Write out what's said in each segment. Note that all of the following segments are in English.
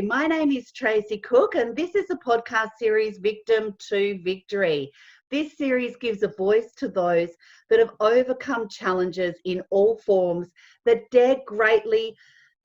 my name is Tracy Cook, and this is the podcast series Victim to Victory. This series gives a voice to those that have overcome challenges in all forms, that dare greatly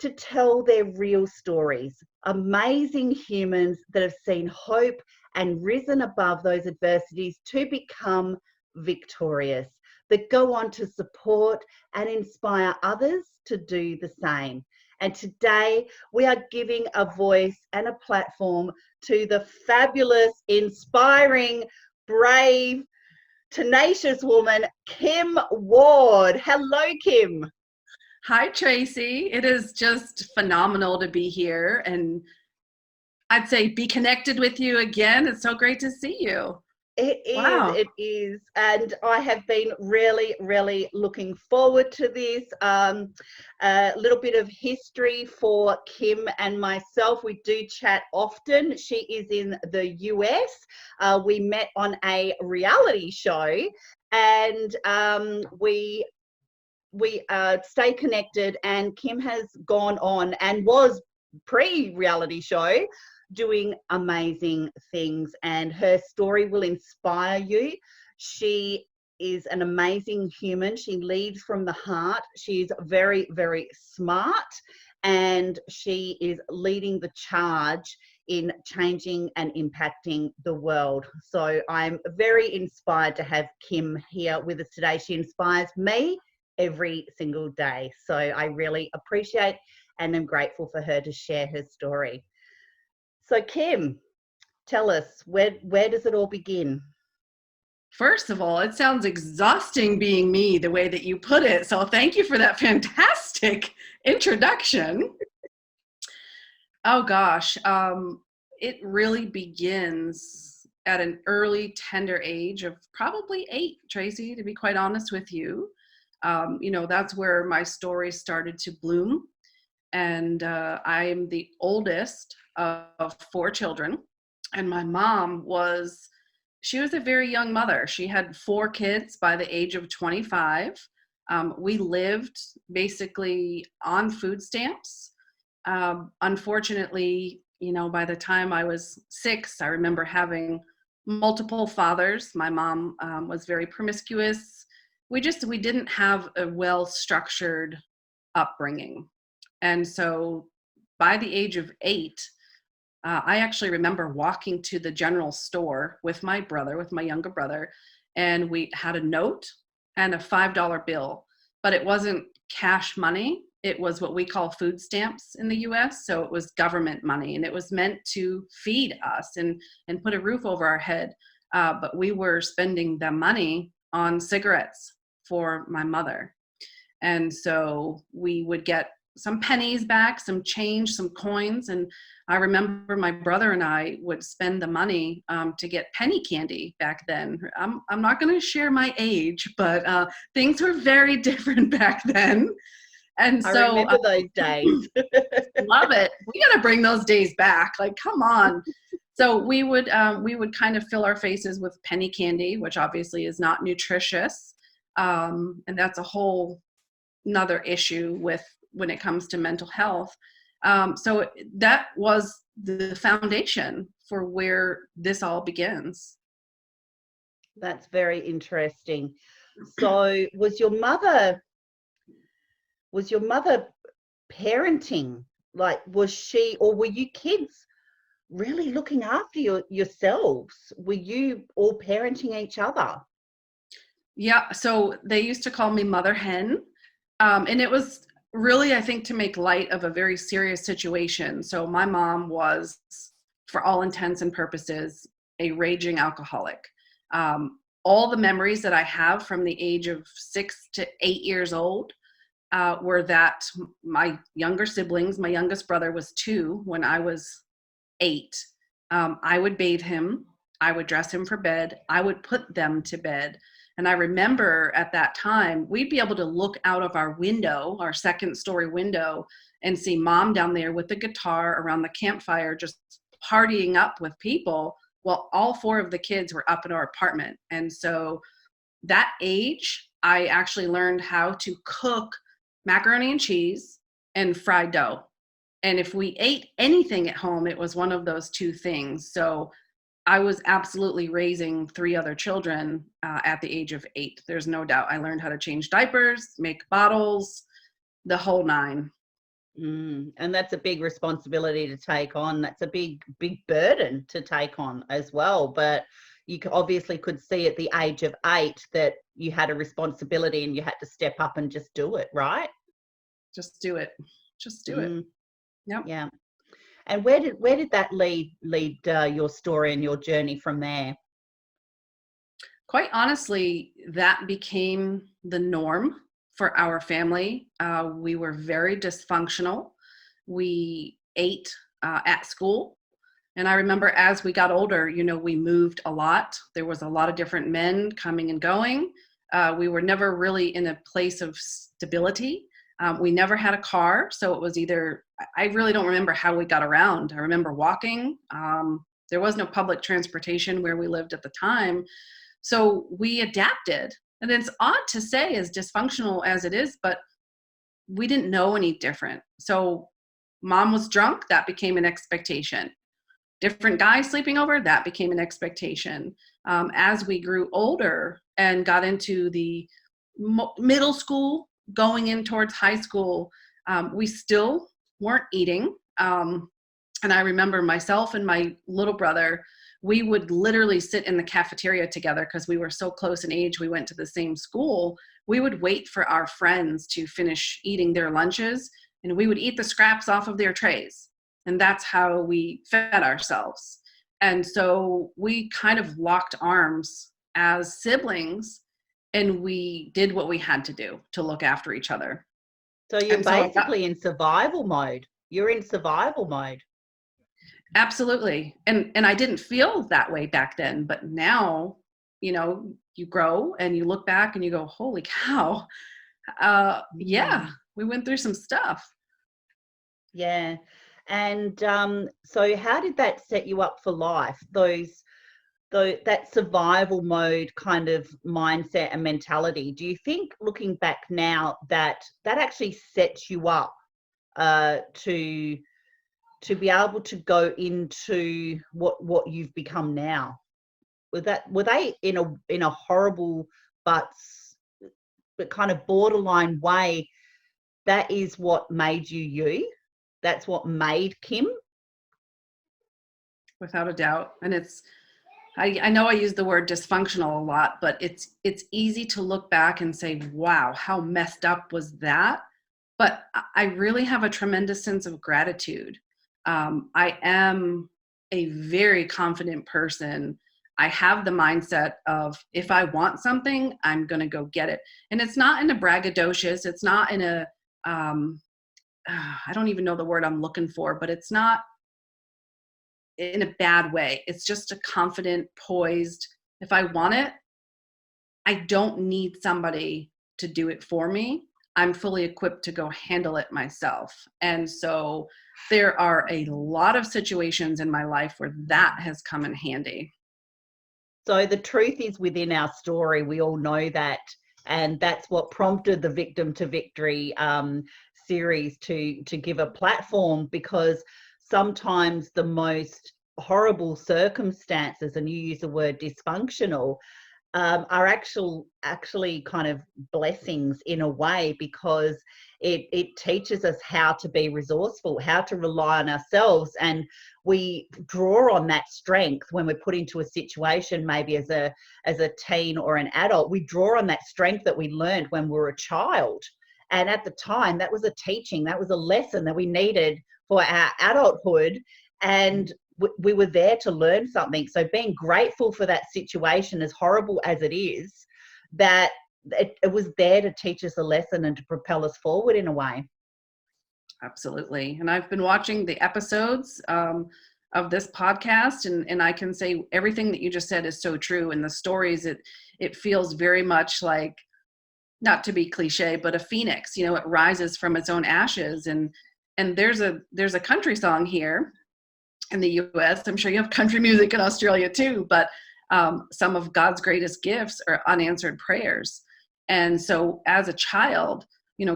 to tell their real stories. Amazing humans that have seen hope and risen above those adversities to become victorious, that go on to support and inspire others to do the same. And today we are giving a voice and a platform to the fabulous, inspiring, brave, tenacious woman, Kim Ward. Hello, Kim. Hi, Tracy. It is just phenomenal to be here, and I'd say be connected with you again. It's so great to see you. It is. And I have been really looking forward to this. A little bit of history for Kim and myself. We do chat often. She is in the US. We met on a reality show, and we stay connected, and Kim has gone on and was pre-reality show doing amazing things, and her story will inspire you. She is an amazing human. She leads from the heart. She's very smart, and she is leading the charge in changing and impacting the world. So I'm very inspired to have Kim here with us today. She inspires me every single day. So I really appreciate and am grateful for her to share her story. So Kim, tell us, where does it all begin? First of all, it sounds exhausting being me the way that you put it. So thank you for that fantastic introduction. Oh gosh, it really begins at an early, tender age of probably 8, Tracy, to be quite honest with you. That's where my story started to bloom. And I am the oldest of 4 children. And my mom she was a very young mother. She had 4 kids by the age of 25. We lived basically on food stamps. Unfortunately, by the time I was 6, I remember having multiple fathers. My mom was very promiscuous. We didn't have a well-structured upbringing. And so by the age of 8, I actually remember walking to the general store with my younger brother, and we had a note and a $5 bill, but it wasn't cash money. It was what we call food stamps in the US. So it was government money, and it was meant to feed us and put a roof over our head. But we were spending the money on cigarettes for my mother. And so we would get some pennies back, some change, some coins. And I remember my brother and I would spend the money to get penny candy back then. I'm not going to share my age, but things were very different back then. And so I remember those days. Love it. We got to bring those days back. Like, come on. So we would kind of fill our faces with penny candy, which obviously is not nutritious. And that's a whole another issue when it comes to mental health. So that was the foundation for where this all begins. That's very interesting. So was your mother parenting? Like, was she, or were you kids really looking after yourselves? Were you all parenting each other? Yeah, so they used to call me Mother Hen. And it was really, I think, to make light of a very serious situation. So my mom was, for all intents and purposes, a raging alcoholic. All the memories that I have from the age of 6 to 8 years old were that my younger siblings, my youngest brother was 2 when I was 8. I would bathe him. I would dress him for bed. I would put them to bed. And I remember at that time, we'd be able to look out of our window, our 2nd story window, and see Mom down there with the guitar around the campfire, just partying up with people. Well, all 4 of the kids were up in our apartment. And so that age, I actually learned how to cook macaroni and cheese and fried dough. And if we ate anything at home, it was one of those two things. So I was absolutely raising 3 other children at the age of 8. There's no doubt. I learned how to change diapers, make bottles, the whole 9. And that's a big responsibility to take on. That's a big burden to take on as well. But you obviously could see at the age of 8 that you had a responsibility and you had to step up and just do it, right? Just do it. Just do it. Yep. Yeah. And where did that lead your story and your journey from there? Quite honestly, that became the norm for our family. We were very dysfunctional. We ate at school. And I remember as we got older, we moved a lot. There was a lot of different men coming and going. We were never really in a place of stability. We never had a car. So it was either, I really don't remember how we got around. I remember walking. There was no public transportation where we lived at the time. So we adapted. And it's odd to say, as dysfunctional as it is, but we didn't know any different. So mom was drunk, that became an expectation. Different guys sleeping over, that became an expectation. As we grew older and got into the middle school, going in towards high school, we still weren't eating. And I remember myself and my little brother, we would literally sit in the cafeteria together because we were so close in age. We went to the same school. We would wait for our friends to finish eating their lunches, and we would eat the scraps off of their trays. And that's how we fed ourselves. And so we kind of locked arms as siblings, and we did what we had to do to look after each other. So you're basically in survival mode. You're in survival mode. Absolutely. And I didn't feel that way back then, but now, you grow and you look back and you go, holy cow. Yeah, we went through some stuff. Yeah. And so how did that set you up for life? That survival mode kind of mindset and mentality. Do you think, looking back now, that actually sets you up to be able to go into what you've become now? Were they in a horrible but kind of borderline way, that is what made you? That's what made Kim? Without a doubt. And I know I use the word dysfunctional a lot, but it's easy to look back and say, wow, how messed up was that? But I really have a tremendous sense of gratitude. I am a very confident person. I have the mindset of, if I want something, I'm going to go get it. And it's not in a braggadocious, it's not in a, I don't even know the word I'm looking for, but it's not in a bad way. It's just a confident, poised, if I want it, I don't need somebody to do it for me. I'm fully equipped to go handle it myself. And so there are a lot of situations in my life where that has come in handy. So the truth is within our story. We all know that. And that's what prompted the Victim to Victory series to give a platform, because sometimes the most horrible circumstances, and you use the word dysfunctional, are actually kind of blessings in a way, because it teaches us how to be resourceful, how to rely on ourselves, and we draw on that strength when we're put into a situation, maybe as a teen or an adult. We draw on that strength that we learned when we were a child, and at the time that was a teaching, that was a lesson that we needed for our adulthood, and we were there to learn something. So being grateful for that situation, as horrible as it is, that it was there to teach us a lesson and to propel us forward in a way. Absolutely. And I've been watching the episodes of this podcast, and I can say everything that you just said is so true. And the stories, it feels very much like, not to be cliche, but a phoenix, it rises from its own ashes. And there's a country song here in the US. I'm sure you have country music in Australia too, but some of God's greatest gifts are unanswered prayers. And so as a child,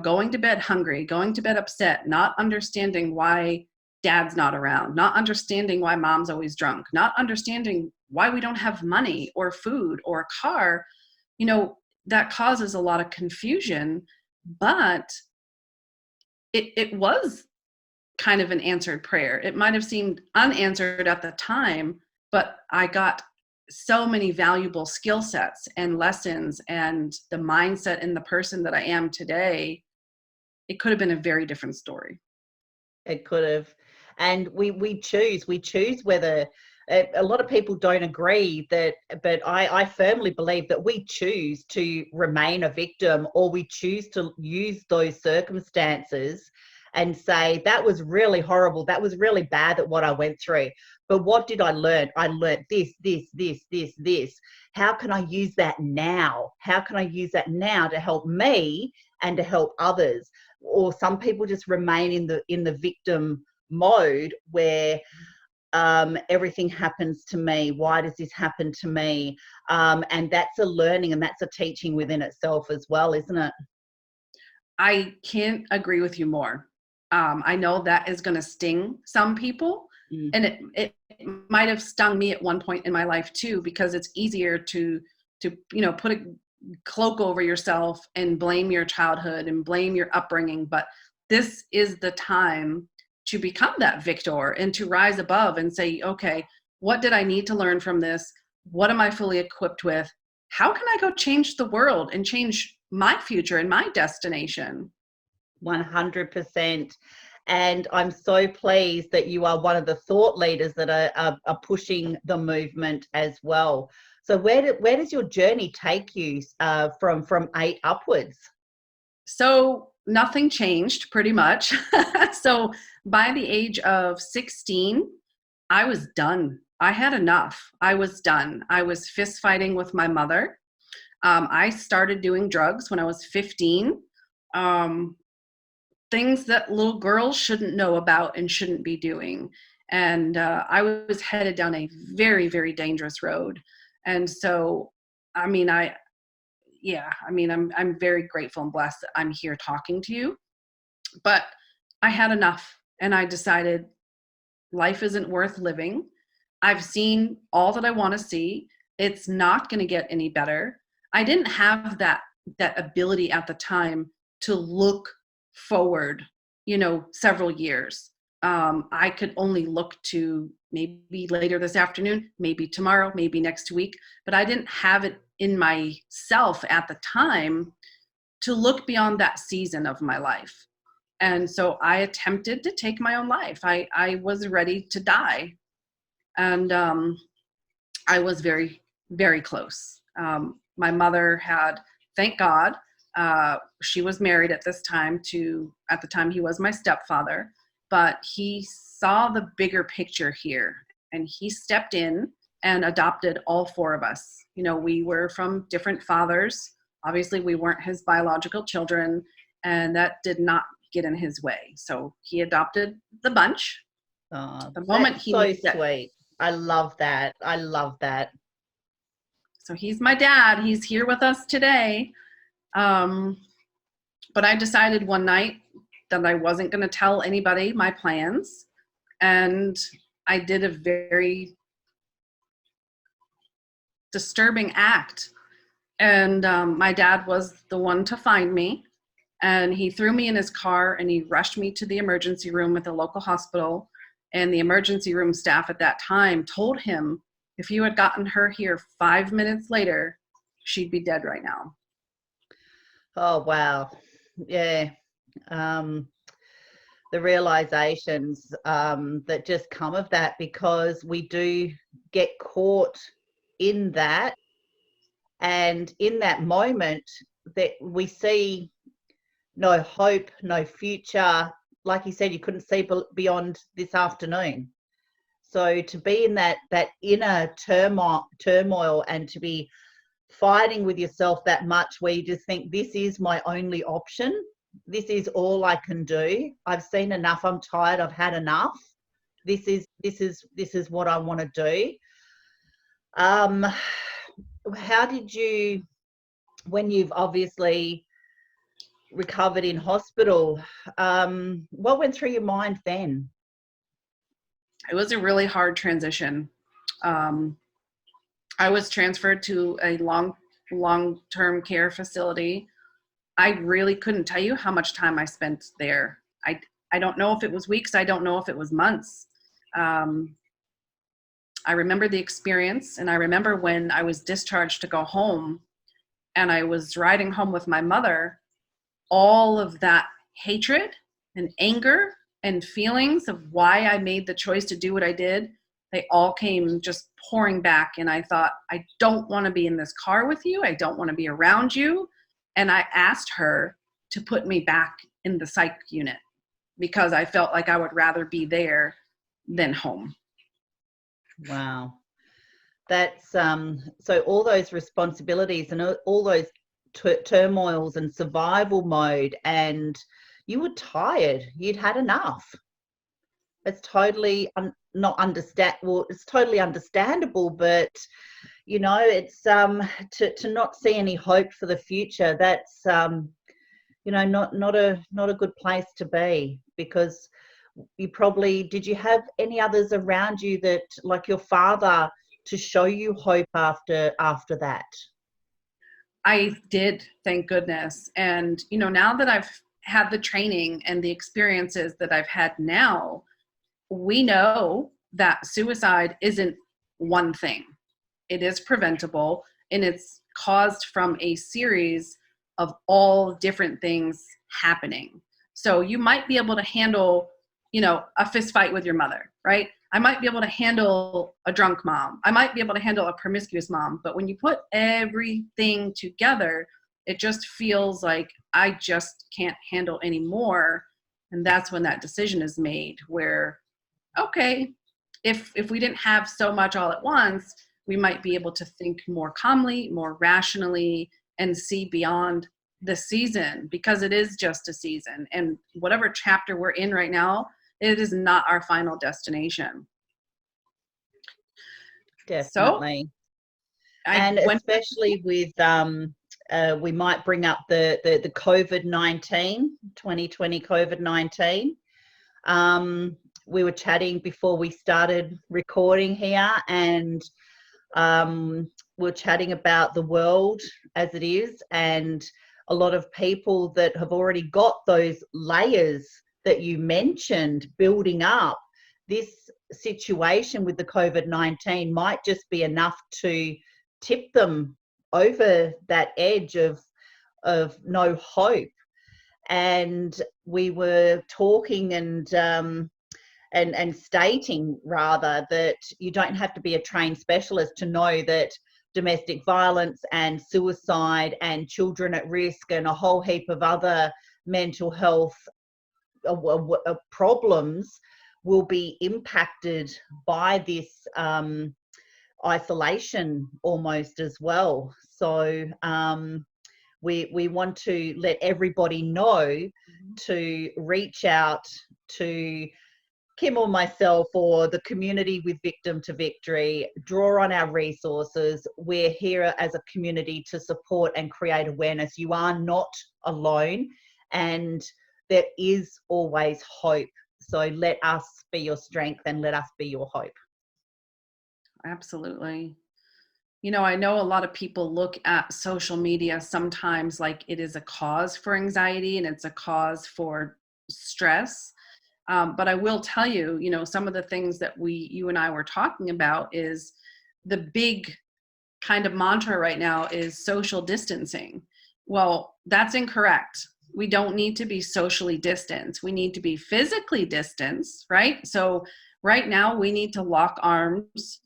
going to bed hungry, going to bed upset, not understanding why dad's not around, not understanding why mom's always drunk, not understanding why we don't have money or food or a car, that causes a lot of confusion. But it was kind of an answered prayer. It might have seemed unanswered at the time, but I got so many valuable skill sets and lessons, and the mindset and the person that I am today. It could have been a very different story. It could have. And we choose whether, a lot of people don't agree that, but I firmly believe that we choose to remain a victim, or we choose to use those circumstances and say, that was really horrible, that was really bad, that what I went through. But what did I learn? I learned this. How can I use that now? How can I use that now to help me and to help others? Or some people just remain in the victim mode, where everything happens to me. Why does this happen to me? And that's a learning, and that's a teaching within itself as well, isn't it? I can't agree with you more. I know that is going to sting some people, and it might have stung me at one point in my life too, because it's easier to put a cloak over yourself and blame your childhood and blame your upbringing. But this is the time to become that victor and to rise above and say, okay, what did I need to learn from this? What am I fully equipped with? How can I go change the world and change my future and my destination? 100%. And I'm so pleased that you are one of the thought leaders that are pushing the movement as well. So where does your journey take you from 8 upwards? So nothing changed pretty much. So by the age of 16, I was done. I had enough. I was done. I was fist fighting with my mother. I started doing drugs when I was 15. Things that little girls shouldn't know about and shouldn't be doing. And I was headed down a very, very dangerous road. And so, I'm very grateful and blessed that I'm here talking to you. But I had enough, and I decided life isn't worth living. I've seen all that I want to see. It's not going to get any better. I didn't have that ability at the time to look forward, several years. I could only look to maybe later this afternoon, maybe tomorrow, maybe next week, but I didn't have it in myself at the time to look beyond that season of my life. And so I attempted to take my own life. I was ready to die. And I was very, very close. My mother had, thank God, she was married at the time he was my stepfather, but he saw the bigger picture here, and he stepped in and adopted all 4 of us. We were from different fathers. Obviously, we weren't his biological children, and that did not get in his way. So he adopted the bunch. The moment he so sweet. I love that. So he's my dad. He's here with us today. But I decided one night that I wasn't going to tell anybody my plans. And I did a very disturbing act. And my dad was the one to find me. And he threw me in his car, and he rushed me to the emergency room at the local hospital. And the emergency room staff at that time told him, if you had gotten her here 5 minutes later, she'd be dead right now. Oh, wow. Yeah. The realizations that just come of that, because we do get caught in that. And in that moment that we see no hope, no future. Like you said, you couldn't see beyond this afternoon. So to be in that inner turmoil and to be fighting with yourself that much, where you just think, this is my only option. This is all I can do. I've seen enough. I'm tired. I've had enough. This is what I want to do. How did you, when you've obviously recovered in hospital. What went through your mind then? It was a really hard transition. I was transferred to a long-term care facility. I really couldn't tell you how much time I spent there. I don't know if it was weeks. I don't know if it was months. I remember the experience, and I remember when I was discharged to go home and I was riding home with my mother, all of that hatred and anger and feelings of why I made the choice to do what I did, they all came just pouring back. And I thought, I don't want to be in this car with you. I don't want to be around you. And I asked her to put me back in the psych unit because I felt like I would rather be there than home. Wow. That's so all those responsibilities and all those turmoils and survival mode, and you were tired. You'd had enough. It's totally it's totally understandable, but you know, it's to not see any hope for the future. That's you know, not a good place to be, because you probably, did you have any others around you that, like your father, to show you hope after that? I did, thank goodness. And, you know, now that I've had the training and the experiences that I've had now, we know that suicide isn't one thing. It is preventable, and it's caused from a series of all different things happening. So you might be able to handle, you know, a fist fight with your mother, right? I might be able to handle a drunk mom. I might be able to handle a promiscuous mom. But when you put everything together, it just feels like I just can't handle anymore. And that's when that decision is made where, okay, if we didn't have so much all at once, we might be able to think more calmly, more rationally, and see beyond the season, because it is just a season. And whatever chapter we're in right now, it is not our final destination. Definitely. So, and especially with we might bring up the COVID-19, 2020 COVID-19. We were chatting before we started recording here, and we're chatting about the world as it is, and a lot of people that have already got those layers that you mentioned building up. This situation with the COVID-19 might just be enough to tip them over that edge of no hope. And we were talking and stating rather that you don't have to be a trained specialist to know that domestic violence and suicide and children at risk and a whole heap of other mental health problems will be impacted by this isolation almost as well. So we want to let everybody know to reach out to Kim or myself or the community with Victim to Victory, draw on our resources. We're here as a community to support and create awareness. You are not alone, and there is always hope. So let us be your strength and let us be your hope. Absolutely. You know, I know a lot of people look at social media sometimes like it is a cause for anxiety and it's a cause for stress. But I will tell you, you know, some of the things that you and I were talking about is the big kind of mantra right now is social distancing. Well, that's incorrect. We don't need to be socially distanced. We need to be physically distanced, right? So right now we need to lock arms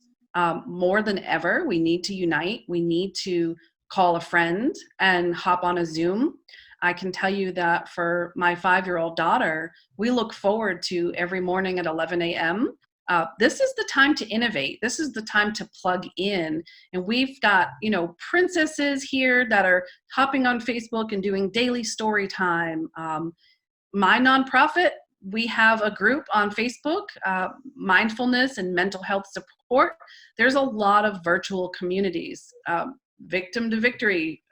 more than ever. We need to unite. We need to call a friend and hop on a Zoom. I can tell you that for my 5-year-old daughter, we look forward to every morning at 11 a.m. This is the time to innovate. This is the time to plug in. And we've got, you know, princesses here that are hopping on Facebook and doing daily story time. My nonprofit, we have a group on Facebook, mindfulness and mental health support. There's a lot of virtual communities. victim to victory,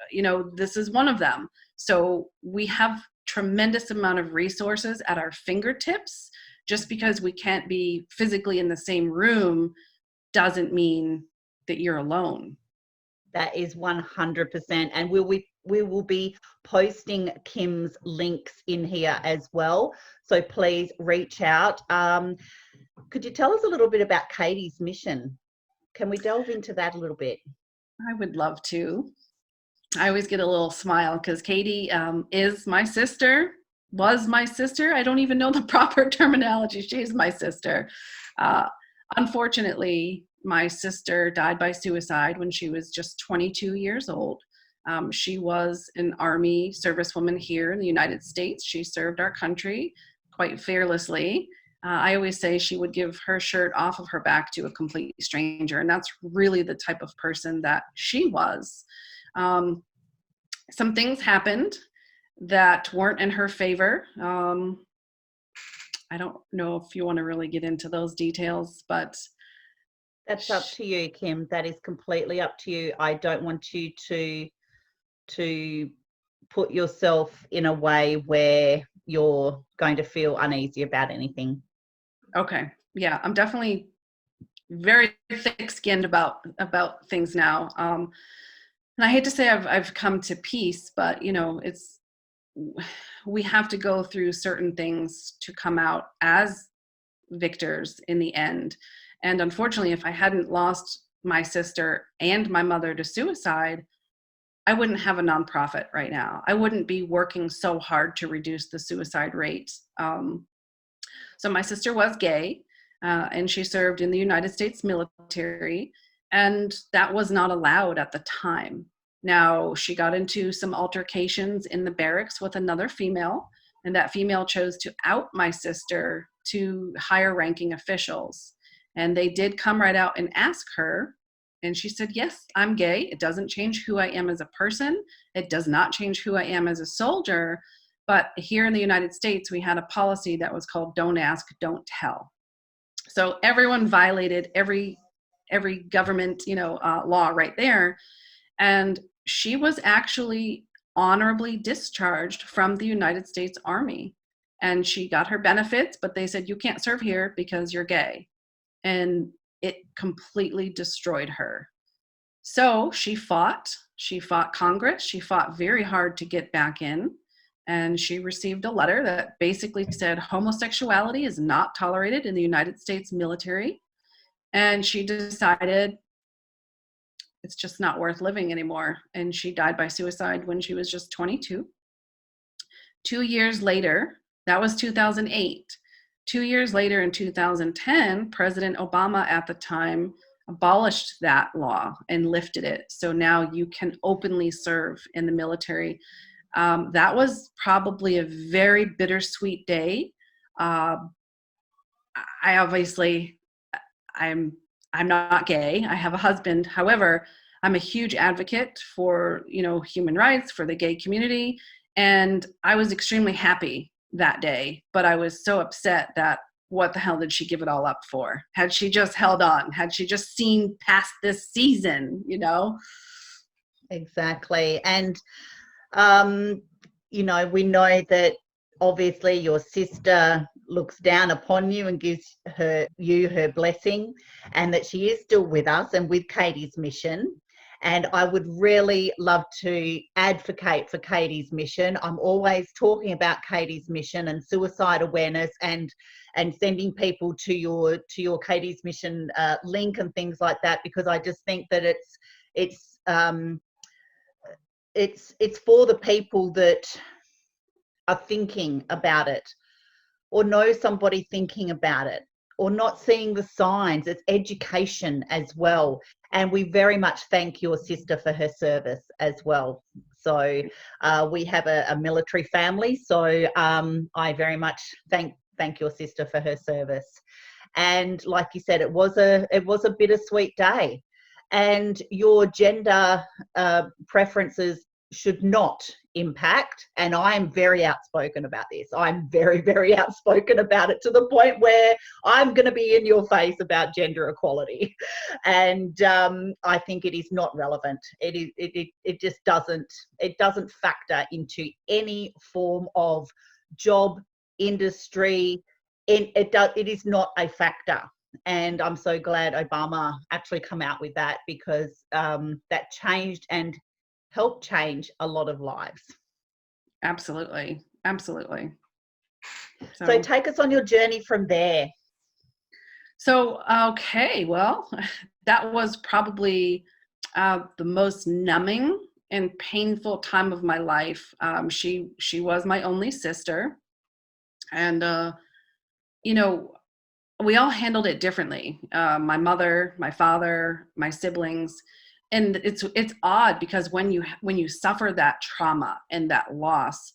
this is one of them. So we have tremendous amount of resources at our fingertips. Just because we can't be physically in the same room doesn't mean that you're alone. That is 100%. And we will be posting Kim's links in here as well. So please reach out. Could you tell us a little bit about Katie's mission? Can we delve into that a little bit? I would love to. I always get a little smile because Katie is my sister, was my sister. I don't even know the proper terminology. She's my sister. Unfortunately, my sister died by suicide when she was just 22 years old. She was an Army servicewoman here in the United States. She served our country quite fearlessly. I always say she would give her shirt off of her back to a complete stranger, and that's really the type of person that she was. Some things happened that weren't in her favor. I don't know if you want to really get into those details, but that's up to you, Kim. That is completely up to you. I don't want you to put yourself in a way where you're going to feel uneasy about anything. Okay. Yeah, I'm definitely very thick-skinned about things now. And I hate to say I've come to peace, but we have to go through certain things to come out as victors in the end. And unfortunately, if I hadn't lost my sister and my mother to suicide, I wouldn't have a nonprofit right now. I wouldn't be working so hard to reduce the suicide rate. So my sister was gay, and she served in the United States military, and that was not allowed at the time. Now, she got into some altercations in the barracks with another female, and that female chose to out my sister to higher ranking officials. And they did come right out and ask her, and she said, yes, I'm gay. It doesn't change who I am as a person. It does not change who I am as a soldier. But here in the United States, we had a policy that was called don't ask, don't tell. So everyone violated every government, law right there. And she was actually honorably discharged from the United States Army. And she got her benefits, but they said, you can't serve here because you're gay. And it completely destroyed her. So she fought Congress. She fought very hard to get back in. And she received a letter that basically said homosexuality is not tolerated in the United States military. And she decided it's just not worth living anymore. And she died by suicide when she was just 22. 2 years later, that was 2008. 2 years later in 2010, President Obama at the time abolished that law and lifted it. So now you can openly serve in the military. That was probably a very bittersweet day. I'm not gay. I have a husband. However, I'm a huge advocate for, human rights, for the gay community. And I was extremely happy that day, but I was so upset that what the hell did she give it all up for? Had she just held on? Had she just seen past this season, Exactly. And we know that obviously your sister looks down upon you and gives you her blessing, and that she is still with us and with Katie's mission. And I would really love to advocate for Katie's mission. I'm always talking about Katie's mission and suicide awareness, and sending people to your Katie's mission link and things like that, because I just think that it's for the people that are thinking about it, or know somebody thinking about it, or not seeing the signs. It's education as well. And we very much thank your sister for her service as well. So we have a military family. So I very much thank your sister for her service. And like you said, it was a bittersweet day. And your gender preferences should not impact. And I'm very outspoken about this. I'm very, very outspoken about it, to the point where I'm going to be in your face about gender equality. And I think it is not relevant. It just doesn't factor into any form of job, industry. It is not a factor. And I'm so glad Obama actually come out with that, because that changed and helped change a lot of lives. Absolutely. Absolutely. So take us on your journey from there. So, okay, well, that was probably the most numbing and painful time of my life. She was my only sister, and you know, we all handled it differently. My mother, my father, my siblings, and it's odd, because when you suffer that trauma and that loss,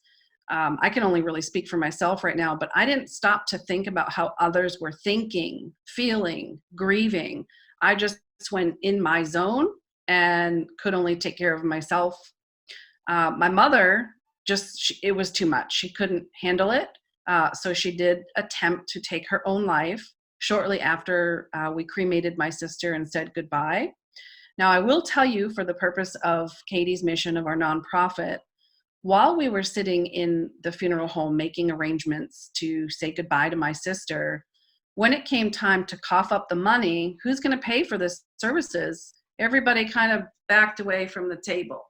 I can only really speak for myself right now, but I didn't stop to think about how others were thinking, feeling, grieving. I just went in my zone and could only take care of myself. My mother, it was too much. She couldn't handle it. So she did attempt to take her own life shortly after we cremated my sister and said goodbye. Now, I will tell you, for the purpose of Katie's mission of our nonprofit, while we were sitting in the funeral home making arrangements to say goodbye to my sister, when it came time to cough up the money, who's going to pay for the services, everybody kind of backed away from the table.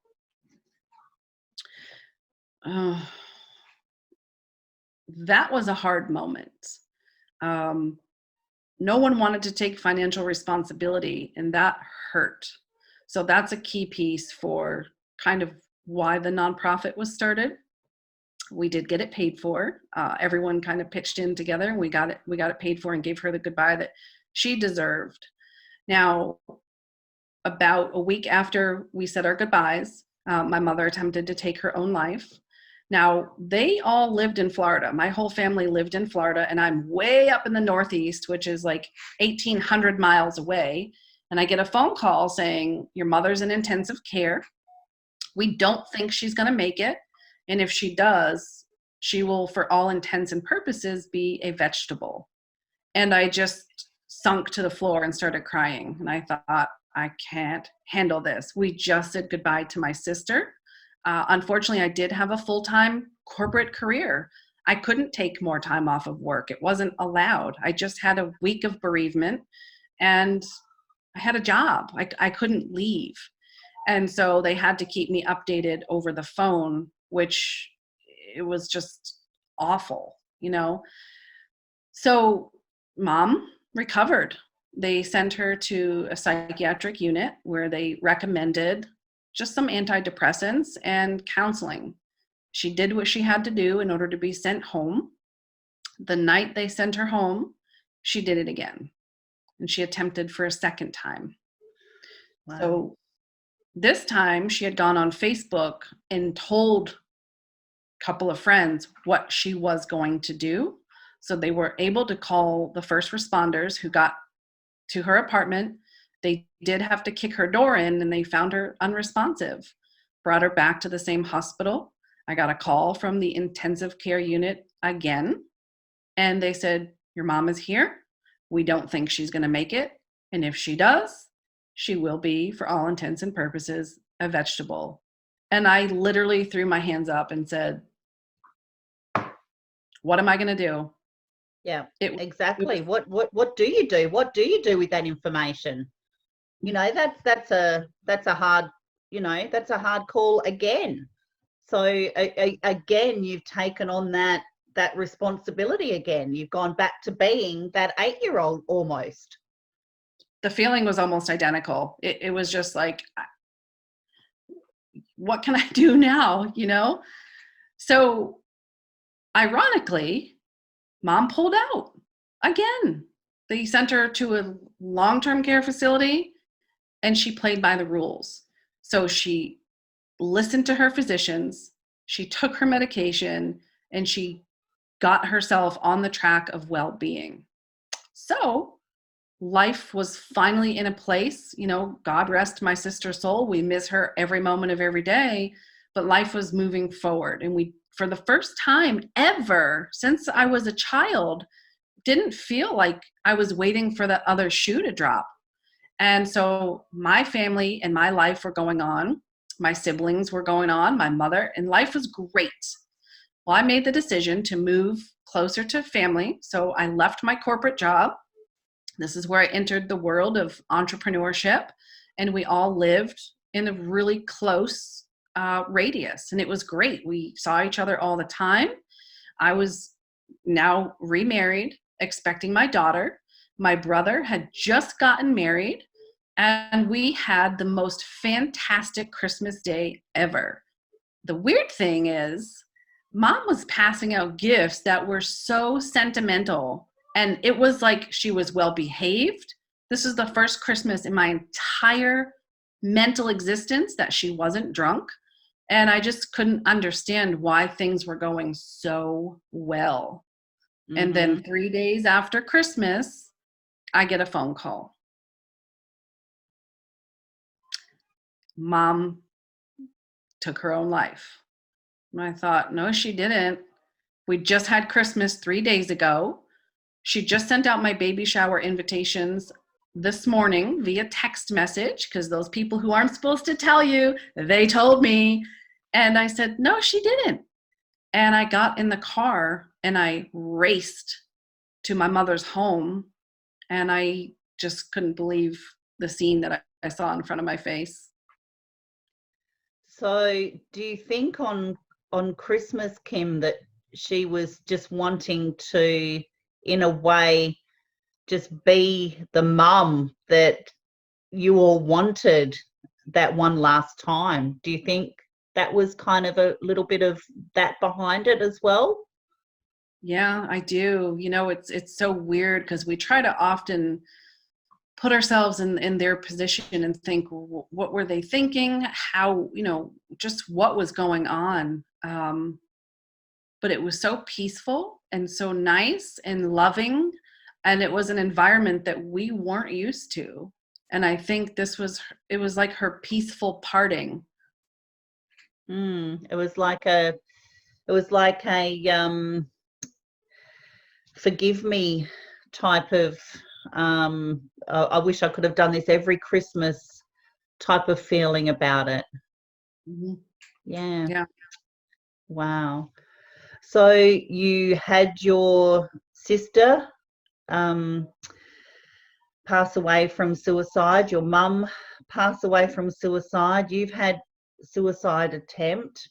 That was a hard moment. No one wanted to take financial responsibility, and that hurt. So that's a key piece for kind of why the nonprofit was started. We did get it paid for. Everyone kind of pitched in together, and we got it paid for and gave her the goodbye that she deserved. Now, about a week after we said our goodbyes, my mother attempted to take her own life. Now, they all lived in Florida. My whole family lived in Florida, and I'm way up in the Northeast, which is like 1,800 miles away. And I get a phone call saying, your mother's in intensive care. We don't think she's going to make it. And if she does, she will, for all intents and purposes, be a vegetable. And I just sunk to the floor and started crying. And I thought, I can't handle this. We just said goodbye to my sister. Unfortunately, I did have a full-time corporate career. I couldn't take more time off of work. It wasn't allowed. I just had a week of bereavement, and I had a job. I couldn't leave. And so they had to keep me updated over the phone, which it was just awful, you know? So Mom recovered. They sent her to a psychiatric unit where they recommended just some antidepressants and counseling. She did what she had to do in order to be sent home. The night they sent her home, she did it again. And she attempted for a second time. Wow. So this time she had gone on Facebook and told a couple of friends what she was going to do. So they were able to call the first responders who got to her apartment. They did have to kick her door in, and they found her unresponsive, brought her back to the same hospital. I got a call from the intensive care unit again, and they said, your mom is here. We don't think she's going to make it. And if she does, she will be, for all intents and purposes, a vegetable. And I literally threw my hands up and said, what am I going to do? Yeah, exactly. What do you do? What do you do with that information? You know, that's a hard, that's a hard call again. So again, you've taken on that responsibility again. You've gone back to being that 8-year-old almost. The feeling was almost identical. It was just like, what can I do now? So ironically, Mom pulled out again. They sent her to a long-term care facility, and she played by the rules. So she listened to her physicians, she took her medication, and she got herself on the track of well-being. So life was finally in a place, God rest my sister's soul. We miss her every moment of every day, but life was moving forward. And we, for the first time ever since I was a child, didn't feel like I was waiting for the other shoe to drop. And so my family and my life were going on. My siblings were going on, my mother, and life was great. Well, I made the decision to move closer to family. So I left my corporate job. This is where I entered the world of entrepreneurship, and we all lived in a really close radius, and it was great. We saw each other all the time. I was now remarried, expecting my daughter. My brother had just gotten married, and we had the most fantastic Christmas day ever. The weird thing is, Mom was passing out gifts that were so sentimental, and it was like she was well behaved. This is the first Christmas in my entire mental existence that she wasn't drunk, and I just couldn't understand why things were going so well. Mm-hmm. And then 3 days after Christmas, I get a phone call. Mom took her own life. And I thought, no, she didn't. We just had Christmas 3 days ago. She just sent out my baby shower invitations this morning via text message, because those people who aren't supposed to tell you, they told me. And I said, no, she didn't. And I got in the car and I raced to my mother's home, and I just couldn't believe the scene that I saw in front of my face. So do you think on Christmas, Kim, that she was just wanting to, in a way, just be the mum that you all wanted that one last time? Do you think that was kind of a little bit of that behind it as well? Yeah, I do. You know, it's so weird because we try to often put ourselves in their position and think, what were they thinking? How, you know, just what was going on? But it was so peaceful and so nice and loving. And it was an environment that we weren't used to. And I think it was like her peaceful parting. It was like a forgive me type of, I wish I could have done this every Christmas type of feeling about it. Mm-hmm. Yeah. Wow. So you had your sister pass away from suicide, your mum pass away from suicide, you've had suicide attempt,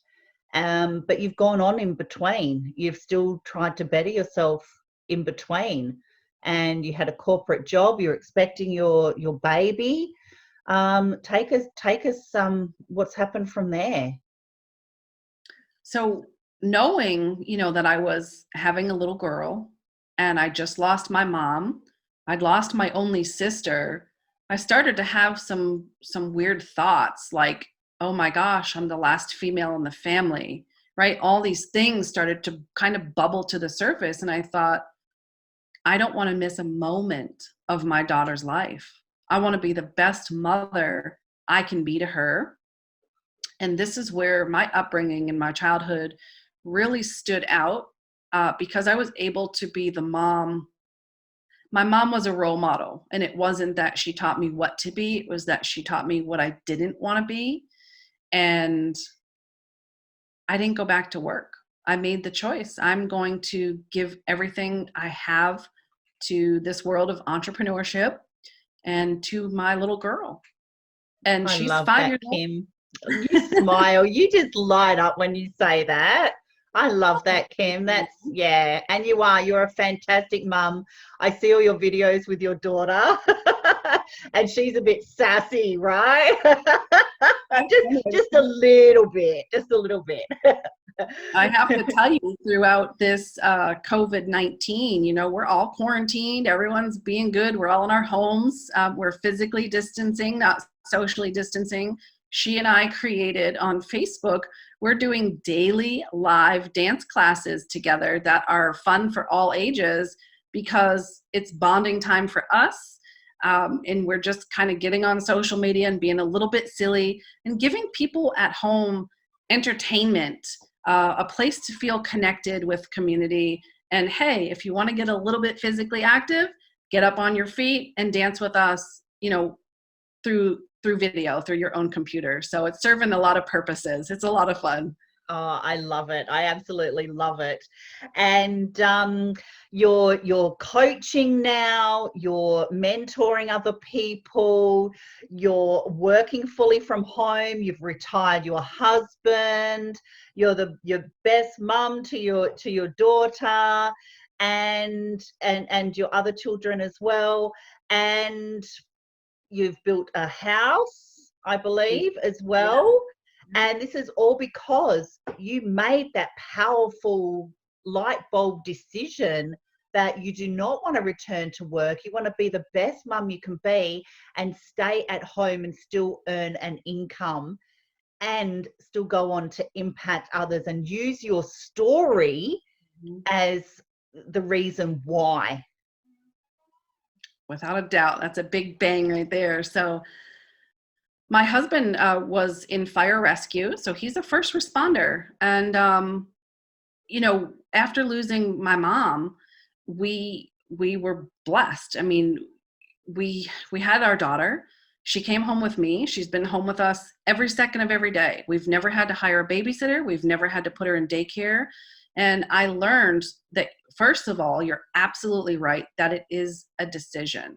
but you've gone on in between. You've still tried to better yourself in between, and you had a corporate job, you're expecting your baby. Take us what's happened from there. So knowing, you know, that I was having a little girl and I just lost my mom, I'd lost my only sister, I started to have some weird thoughts like, oh my gosh, I'm the last female in the family, right? All these things started to kind of bubble to the surface. And I thought, I don't want to miss a moment of my daughter's life. I want to be the best mother I can be to her. And this is where my upbringing and my childhood really stood out, because I was able to be the mom. My mom was a role model, and it wasn't that she taught me what to be. It was that she taught me what I didn't want to be. And I didn't go back to work. I made the choice. I'm going to give everything I have to this world of entrepreneurship and to my little girl. And I she's love 5 that, years old. Kim. You smile. You just light up when you say that. I love that, Kim. That's, yeah. And you're a fantastic mum. I see all your videos with your daughter and she's a bit sassy, right? just a little bit, I have to tell you, throughout this COVID-19, you know, we're all quarantined. Everyone's being good. We're all in our homes. We're physically distancing, not socially distancing. She and I created on Facebook, we're doing daily live dance classes together that are fun for all ages because it's bonding time for us. And we're just kind of getting on social media and being a little bit silly and giving people at home entertainment, a place to feel connected with community. And hey, if you want to get a little bit physically active, get up on your feet and dance with us, through video, through your own computer. So it's serving a lot of purposes. It's a lot of fun. Oh, I love it. I absolutely love it. And you're coaching now, you're mentoring other people, you're working fully from home, you've retired your husband, your best mum to your daughter and your other children as well. And you've built a house, I believe, as well. And this is all because you made that powerful light bulb decision that you do not want to return to work. You want to be the best mum you can be and stay at home and still earn an income and still go on to impact others and use your story as the reason why. Without a doubt. That's a big bang right there. So my husband was in fire rescue, so he's a first responder. And, after losing my mom, we were blessed. I mean, we had our daughter. She came home with me. She's been home with us every second of every day. We've never had to hire a babysitter. We've never had to put her in daycare. And I learned that, first of all, you're absolutely right, that it is a decision.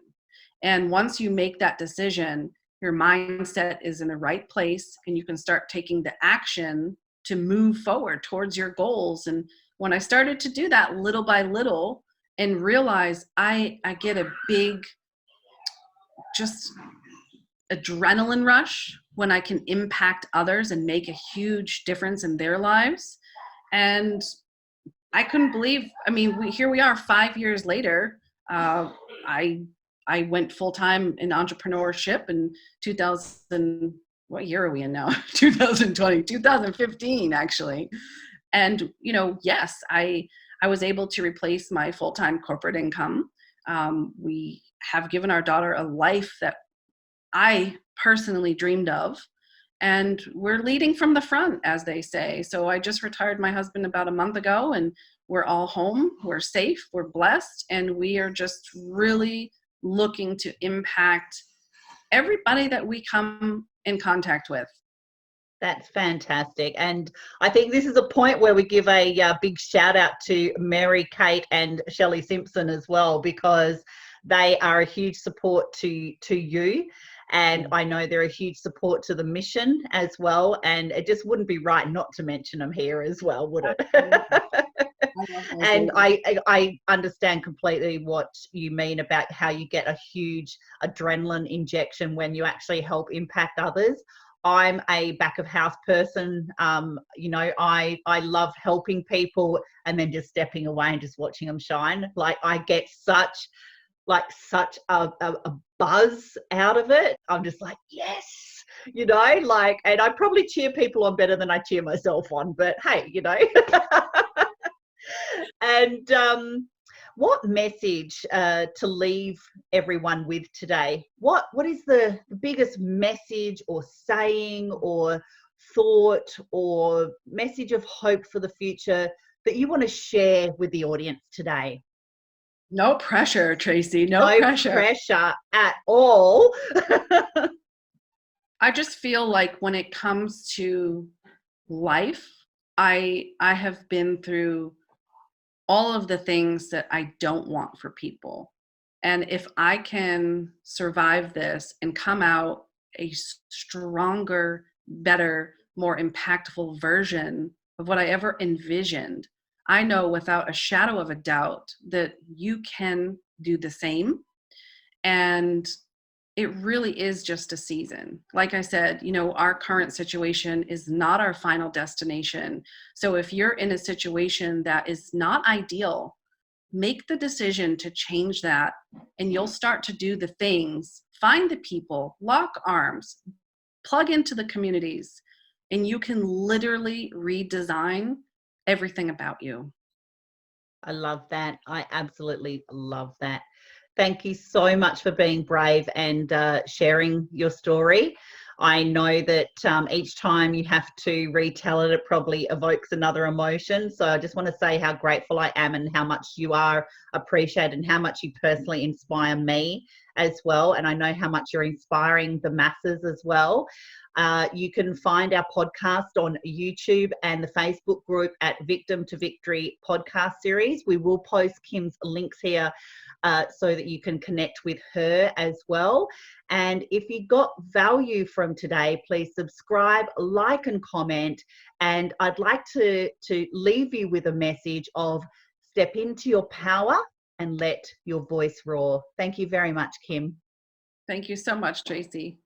And once you make that decision, your mindset is in the right place and you can start taking the action to move forward towards your goals. And when I started to do that little by little and realize I get a big just adrenaline rush when I can impact others and make a huge difference in their lives. And I couldn't believe, here we are 5 years later. I went full-time in entrepreneurship in 2000, what year are we in now? 2015, actually. And, yes, I was able to replace my full-time corporate income. We have given our daughter a life that I personally dreamed of. And we're leading from the front, as they say. So I just retired my husband about a month ago, and we're all home. We're safe. We're blessed. And we are just really looking to impact everybody that we come in contact with. That's fantastic. And I think this is a point where we give a big shout out to Mary, Kate and Shelley Simpson as well, because they are a huge support to you. And I know they're a huge support to the mission as well. And it just wouldn't be right not to mention them here as well, would it? And I understand completely what you mean about how you get a huge adrenaline injection when you actually help impact others. I'm a back of house person. I love helping people and then just stepping away and just watching them shine. Like I get such a buzz out of it. I'm just like, yes, and I probably cheer people on better than I cheer myself on, but hey, And what message to leave everyone with today? What is the biggest message or saying or thought or message of hope for the future that you want to share with the audience today? No pressure, Tracy. No pressure at all. I just feel like when it comes to life, I have been through all of the things that I don't want for people. And if I can survive this and come out a stronger, better, more impactful version of what I ever envisioned, I know without a shadow of a doubt that you can do the same. And it really is just a season. Like I said, our current situation is not our final destination. So if you're in a situation that is not ideal, make the decision to change that, and you'll start to do the things, find the people, lock arms, plug into the communities, and you can literally redesign everything about you. I love that. I absolutely love that. Thank you so much for being brave and sharing your story. I know that each time you have to retell it, it probably evokes another emotion. So I just want to say how grateful I am and how much you are appreciated and how much you personally inspire me as well. And I know how much you're inspiring the masses as well. You can find our podcast on YouTube and the Facebook group at Victim to Victory podcast series. We will post Kim's links here so that you can connect with her as well. And if you got value from today, please subscribe, like, and comment. And I'd like to leave you with a message of step into your power and let your voice roar. Thank you very much, Kim. Thank you so much, Tracy.